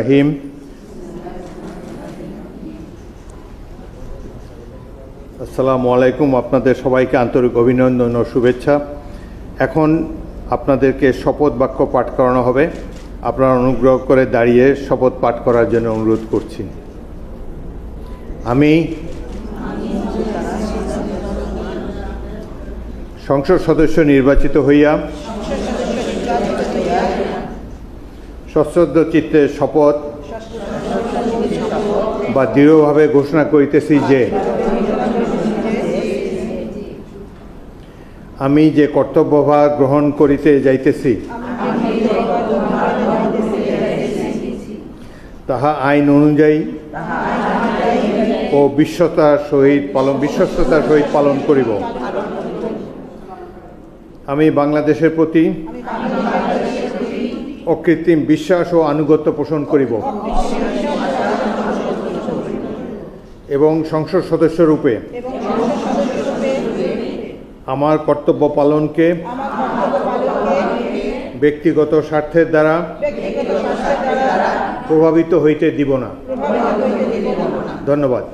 রহিম। আসসালামু আলাইকুম। আপনাদের সবাইকে আন্তরিক অভিনন্দন ও শুভেচ্ছা। এখন আপনাদেরকে শপথ বাক্য পাঠ করানো হবে। আপনারা অনুগ্রহ করে দাঁড়িয়ে শপথ পাঠ করার জন্য অনুরোধ করছি। আমি সংসদ সদস্য নির্বাচিত হইয়া সশ্রদ্ধ চিত্তে শপথ বা দৃঢ়ভাবে ঘোষণা করিতেছি যে আমি যে কর্তব্যভার গ্রহণ করিতে যাইতেছি তাহা আইন অনুযায়ী ও বিশ্বস্ততার সহিত পালন করিব। আমি বাংলাদেশের প্রতি অকৃত্রিম বিশ্বাস ও আনুগত্য পোষণ করিব এবং সংসদ সদস্য রূপে আমার কর্তব্য পালনকে ব্যক্তিগত স্বার্থের দ্বারা প্রভাবিত হইতে দিব না। ধন্যবাদ।